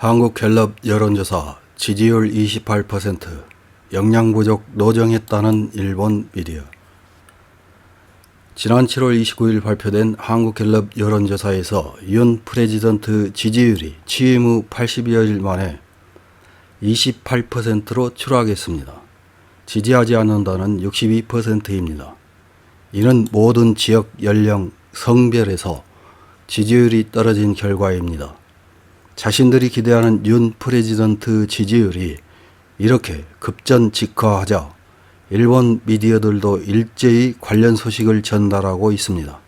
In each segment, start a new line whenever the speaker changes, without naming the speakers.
한국갤럽 여론조사 지지율 28%, 역량 부족 노정했다는 일본 미디어. 지난 7월 29일 발표된 한국갤럽 여론조사에서 윤 프레지던트 지지율이 취임 후 80여일 만에 28%로 추락했습니다. 지지하지 않는다는 62%입니다. 이는 모든 지역, 연령, 성별에서 지지율이 떨어진 결과입니다. 자신들이 기대하는 윤 프레지던트 지지율이 이렇게 급전직하하자 일본 미디어들도 일제히 관련 소식을 전달하고 있습니다.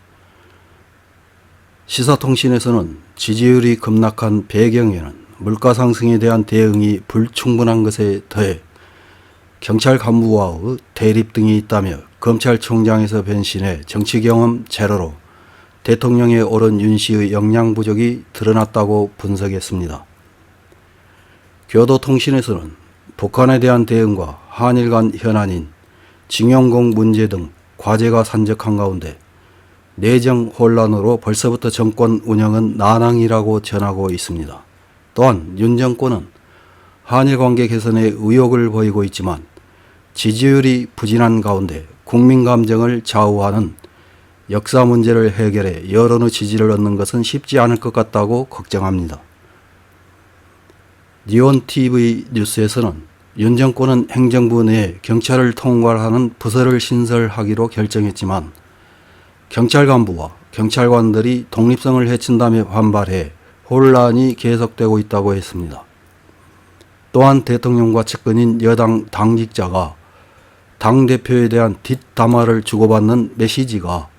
시사통신에서는 지지율이 급락한 배경에는 물가 상승에 대한 대응이 불충분한 것에 더해 경찰 간부와의 대립 등이 있다며 검찰총장에서 변신해 정치 경험 제로로 대통령에 오른 윤 씨의 역량 부족이 드러났다고 분석했습니다. 교도통신에서는 북한에 대한 대응과 한일 간 현안인 징용공 문제 등 과제가 산적한 가운데 내정 혼란으로 벌써부터 정권 운영은 난항이라고 전하고 있습니다. 또한 윤 정권은 한일 관계 개선에 의욕을 보이고 있지만 지지율이 부진한 가운데 국민 감정을 좌우하는 역사 문제를 해결해 여론의 지지를 얻는 것은 쉽지 않을 것 같다고 걱정합니다. 니온TV 뉴스에서는 윤 정권은 행정부 내에 경찰을 통괄하는 부서를 신설하기로 결정했지만 경찰 간부와 경찰관들이 독립성을 해친다며 반발해 혼란이 계속되고 있다고 했습니다. 또한 대통령과 측근인 여당 당직자가 당대표에 대한 뒷담화를 주고받는 메시지가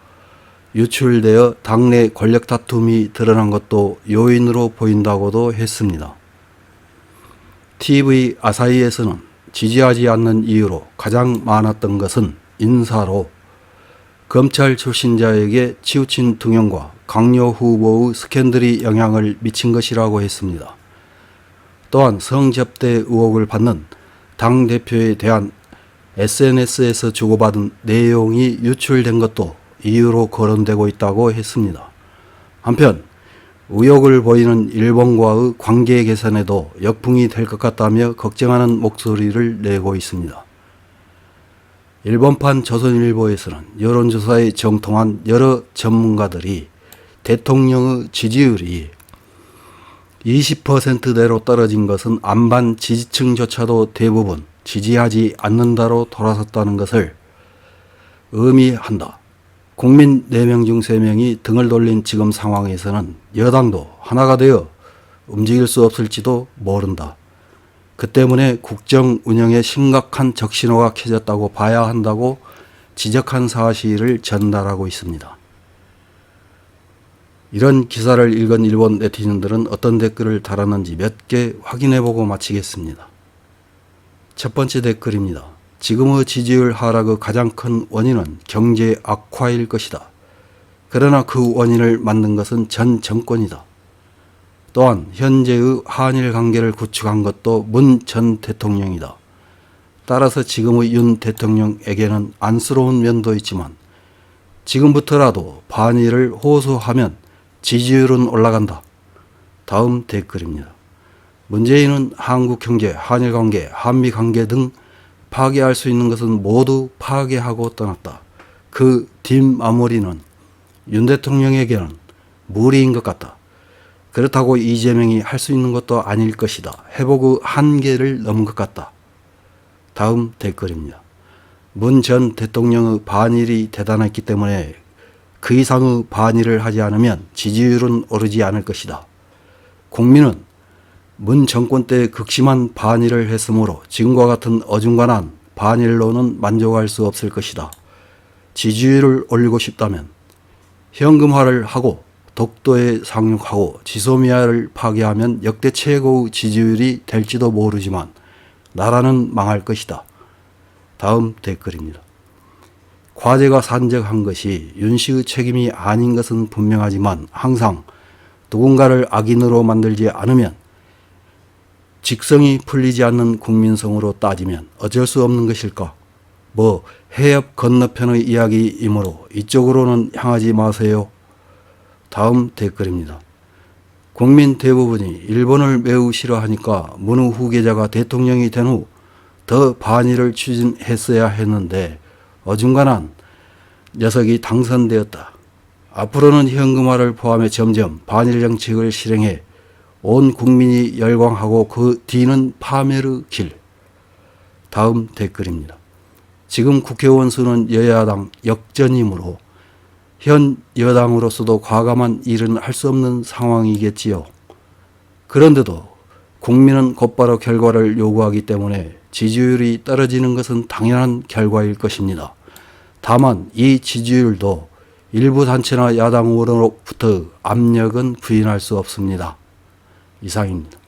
유출되어 당내 권력 다툼이 드러난 것도 요인으로 보인다고도 했습니다. TV 아사히에서는 지지하지 않는 이유로 가장 많았던 것은 인사로 검찰 출신자에게 치우친 등용과 강요 후보의 스캔들이 영향을 미친 것이라고 했습니다. 또한 성접대 의혹을 받는 당대표에 대한 SNS에서 주고받은 내용이 유출된 것도 이유로 거론되고 있다고 했습니다. 한편 의욕을 보이는 일본과의 관계 개선에도 역풍이 될 것 같다며 걱정하는 목소리를 내고 있습니다. 일본판 조선일보에서는 여론조사에 정통한 여러 전문가들이 대통령의 지지율이 20%대로 떨어진 것은 안반 지지층조차도 대부분 지지하지 않는다로 돌아섰다는 것을 의미한다. 국민 4명 중 3명이 등을 돌린 지금 상황에서는 여당도 하나가 되어 움직일 수 없을지도 모른다. 그 때문에 국정 운영에 심각한 적신호가 켜졌다고 봐야 한다고 지적한 사실을 전달하고 있습니다. 이런 기사를 읽은 일본 네티즌들은 어떤 댓글을 달았는지 몇 개 확인해보고 마치겠습니다. 첫 번째 댓글입니다. 지금의 지지율 하락의 가장 큰 원인은 경제 악화일 것이다. 그러나 그 원인을 만든 것은 전 정권이다. 또한 현재의 한일 관계를 구축한 것도 문 전 대통령이다. 따라서 지금의 윤 대통령에게는 안쓰러운 면도 있지만 지금부터라도 반일을 호소하면 지지율은 올라간다. 다음 댓글입니다. 문재인은 한국 경제, 한일 관계, 한미 관계 등 파괴할 수 있는 것은 모두 파괴하고 떠났다. 그 뒷마무리는 윤 대통령에게는 무리인 것 같다. 그렇다고 이재명이 할 수 있는 것도 아닐 것이다. 회복의 한계를 넘은 것 같다. 다음 댓글입니다. 문 전 대통령의 반일이 대단했기 때문에 그 이상의 반일을 하지 않으면 지지율은 오르지 않을 것이다. 국민은 문 정권 때 극심한 반일을 했으므로 지금과 같은 어중간한 반일로는 만족할 수 없을 것이다. 지지율을 올리고 싶다면 현금화를 하고 독도에 상륙하고 지소미아를 파괴하면 역대 최고의 지지율이 될지도 모르지만 나라는 망할 것이다. 다음 댓글입니다. 과제가 산적한 것이 윤 씨의 책임이 아닌 것은 분명하지만 항상 누군가를 악인으로 만들지 않으면 직성이 풀리지 않는 국민성으로 따지면 어쩔 수 없는 것일까? 해협 건너편의 이야기이므로 이쪽으로는 향하지 마세요. 다음 댓글입니다. 국민 대부분이 일본을 매우 싫어하니까 문후 후계자가 대통령이 된 후 더 반일을 추진했어야 했는데 어중간한 녀석이 당선되었다. 앞으로는 현금화를 포함해 점점 반일 정책을 실행해 온 국민이 열광하고 그 뒤는 파멸의 길. 다음 댓글입니다. 지금 국회의원 수는 여야당 역전이므로 현 여당으로서도 과감한 일은 할 수 없는 상황이겠지요. 그런데도 국민은 곧바로 결과를 요구하기 때문에 지지율이 떨어지는 것은 당연한 결과일 것입니다. 다만 이 지지율도 일부 단체나 야당 의원으로부터 압력은 부인할 수 없습니다. 이상입니다.